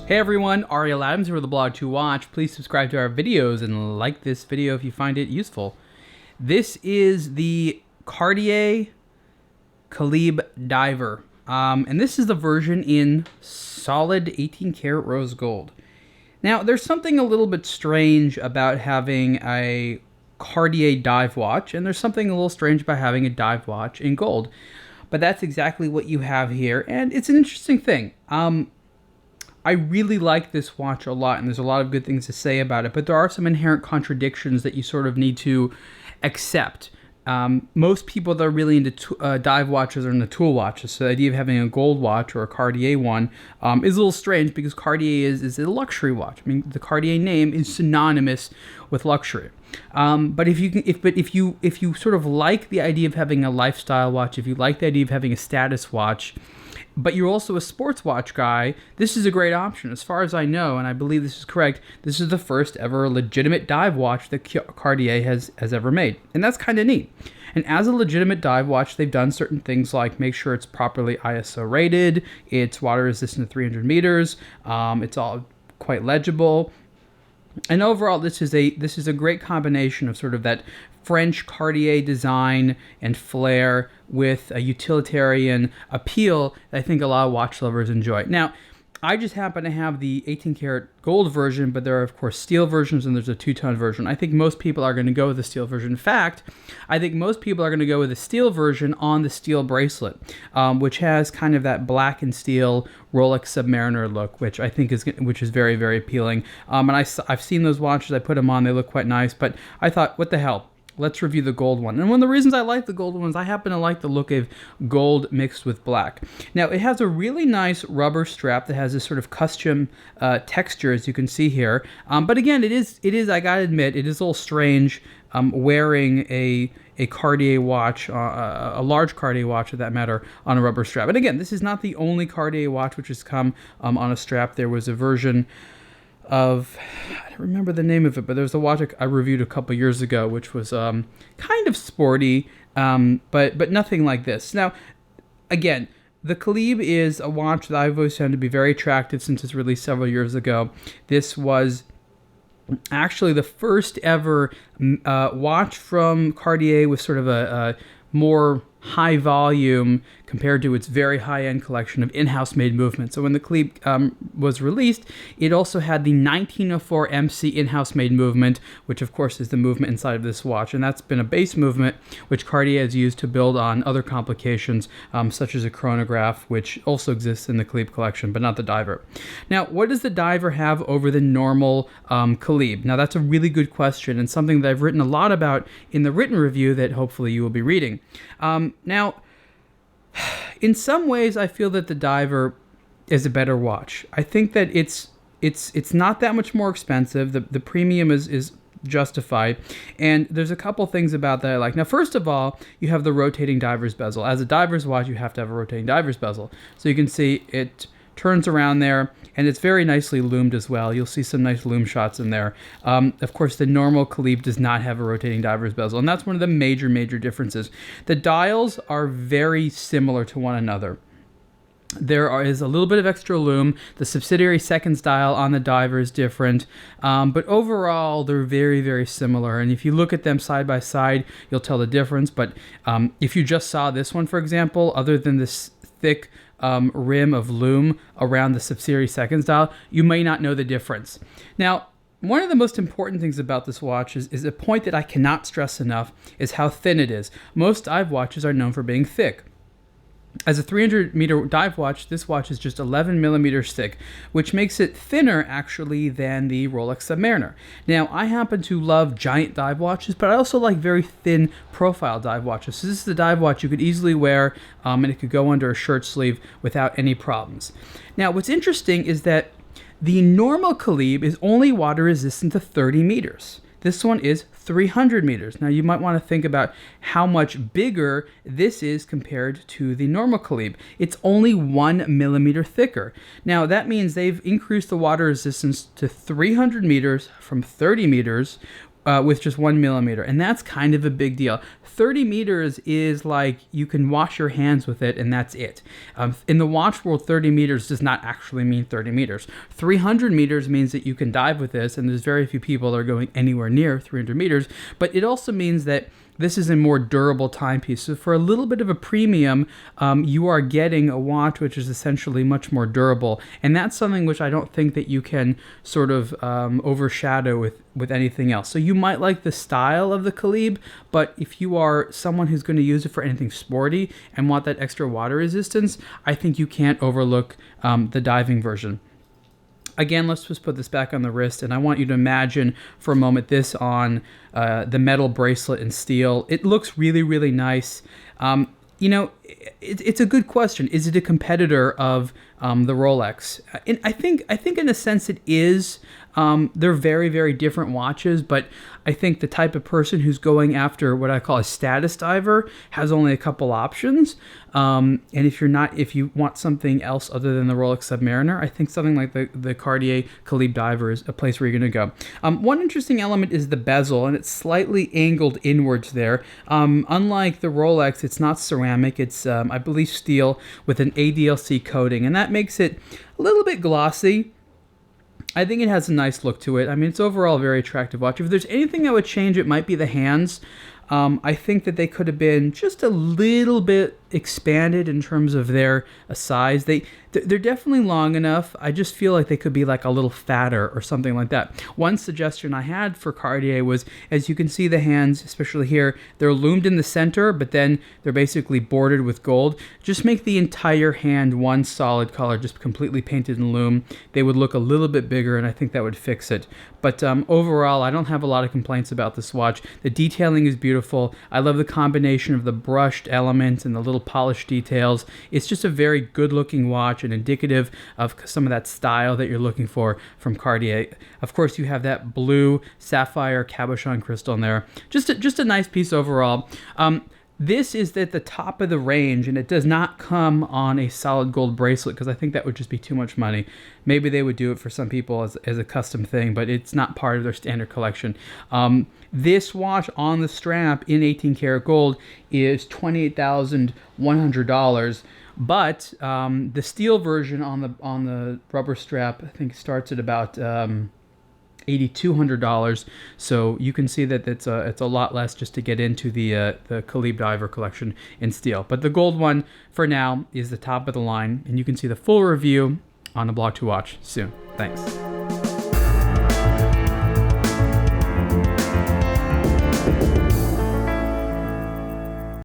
Hey everyone, Ariel Adams here with aBlogtoWatch. Please subscribe to our videos and like this video if you find it useful. This is the Cartier Calibre Diver. And this is the version in solid 18 karat rose gold. Now, there's something a little bit strange about having a Cartier dive watch, and there's something a little strange about having a dive watch in gold. But that's exactly what you have here, and it's an interesting thing. I really like this watch a lot, and there's a lot of good things to say about it, but there are some inherent contradictions that you sort of need to accept. Most people that are really into dive watches are into tool watches, so the idea of having a gold watch or a Cartier one is a little strange because Cartier is a luxury watch. I mean, the Cartier name is synonymous with luxury. But if you sort of like the idea of having a lifestyle watch, if you like the idea of having a status watch, but you're also a sports watch guy, this is a great option. As far as I know, and I believe this is correct, this is the first ever legitimate dive watch that Cartier has ever made. And that's kind of neat. And as a legitimate dive watch, they've done certain things like make sure it's properly ISO rated, it's water resistant to 300 meters, it's all quite legible. And overall, this is a great combination of sort of that French Cartier design and flair with a utilitarian appeal that I think a lot of watch lovers enjoy. Now, I just happen to have the 18 karat gold version, but there are, of course, steel versions and there's a two-tone version. I think most people are going to go with the steel version. In fact, I think most people are going to go with the steel version on the steel bracelet, which has kind of that black and steel Rolex Submariner look, which I think is very, very appealing. And I've seen those watches. I put them on. They look quite nice. But I thought, what the hell? Let's review the gold one. And one of the reasons I like the gold one is I happen to like the look of gold mixed with black. Now, it has a really nice rubber strap that has this sort of custom texture, as you can see here. But again, it is, I gotta admit, it is a little strange wearing a Cartier watch, a large Cartier watch for that matter, on a rubber strap. And again, this is not the only Cartier watch which has come on a strap. There was a version of, I don't remember the name of it, but there's a watch I reviewed a couple years ago, which was kind of sporty, but nothing like this. Now, again, the Calibre is a watch that I've always found to be very attractive since its release several years ago. This was actually the first ever watch from Cartier with sort of a more high volume compared to its very high-end collection of in-house made movements. So when the Calibre was released, it also had the 1904 MC in-house made movement, which of course is the movement inside of this watch, and that's been a base movement which Cartier has used to build on other complications, such as a chronograph, which also exists in the Calibre collection, but not the Diver. Now, what does the Diver have over the normal Calibre? Now, that's a really good question, and something that I've written a lot about in the written review that hopefully you will be reading. Now, in some ways, I feel that the Diver is a better watch. I think that it's not that much more expensive. The premium is justified, and there's a couple things about that I like. Now, first of all, you have the rotating diver's bezel. As a diver's watch, you have to have a rotating diver's bezel. So you can see it turns around there, and it's very nicely loomed as well. You'll see some nice loom shots in there. Of course, the normal Calibre does not have a rotating diver's bezel, and that's one of the major differences. The dials are very similar to one another. There is a little bit of extra loom. The subsidiary seconds dial on the Diver is different, but overall they're very, very similar. And if you look at them side by side, you'll tell the difference. But if you just saw this one, for example, other than this thick rim of loom around the subsidiary seconds dial, you may not know the difference. Now, one of the most important things about this watch is a point that I cannot stress enough, is how thin it is. Most dive watches are known for being thick. As a 300-meter dive watch, this watch is just 11 millimeters thick, which makes it thinner, actually, than the Rolex Submariner. Now, I happen to love giant dive watches, but I also like very thin profile dive watches. So this is the dive watch you could easily wear, and it could go under a shirt sleeve without any problems. Now, what's interesting is that the normal Calibre is only water resistant to 30 meters. This one is 300 meters. Now, you might want to think about how much bigger this is compared to the normal Calibre. It's only 1 millimeter thicker. Now, that means they've increased the water resistance to 300 meters from 30 meters with just 1 millimeter, and that's kind of a big deal. 30 meters is like you can wash your hands with it, and that's it. In the watch world, 30 meters does not actually mean 30 meters. 300 meters means that you can dive with this, and there's very few people that are going anywhere near 300 meters, but it also means that this is a more durable timepiece. So for a little bit of a premium, you are getting a watch which is essentially much more durable. And that's something which I don't think that you can sort of overshadow with anything else. So you might like the style of the Calibre, but if you are someone who's going to use it for anything sporty and want that extra water resistance, I think you can't overlook the diving version. Again, let's just put this back on the wrist, and I want you to imagine for a moment this on the metal bracelet in steel. It looks really, really nice. You know, it's a good question. Is it a competitor of the Rolex? And I think in a sense it is. They're very, very different watches, but I think the type of person who's going after what I call a status diver has only a couple options. And if you want something else other than the Rolex Submariner, I think something like the Cartier Calibre Diver is a place where you're going to go. One interesting element is the bezel, and it's slightly angled inwards there. Unlike the Rolex, it's not ceramic. It's, I believe, steel with an ADLC coating, and that makes it a little bit glossy. I think it has a nice look to it. I mean, it's overall a very attractive watch. If there's anything I would change, it might be the hands. I think that they could have been just a little bit expanded in terms of their size. They're definitely long enough. I just feel like they could be like a little fatter or something like that. One suggestion I had for Cartier was, as you can see the hands, especially here, they're loomed in the center, but then they're basically bordered with gold. Just make the entire hand one solid color, just completely painted in loom. They would look a little bit bigger, and I think that would fix it. But overall, I don't have a lot of complaints about this watch. The detailing is beautiful. I love the combination of the brushed elements and the little polished details. It's just a very good-looking watch and indicative of some of that style that you're looking for from Cartier. Of course, you have that blue sapphire cabochon crystal in there. Just a nice piece overall. This is at the top of the range, and it does not come on a solid gold bracelet because I think that would just be too much money. Maybe they would do it for some people as a custom thing, but it's not part of their standard collection. This watch on the strap in 18 karat gold is $28,100, but the steel version on the rubber strap I think starts at about $8,200, so you can see that it's a lot less just to get into the Calibre Diver collection in steel. But the gold one for now is the top of the line, and you can see the full review on aBlogtoWatch soon. Thanks.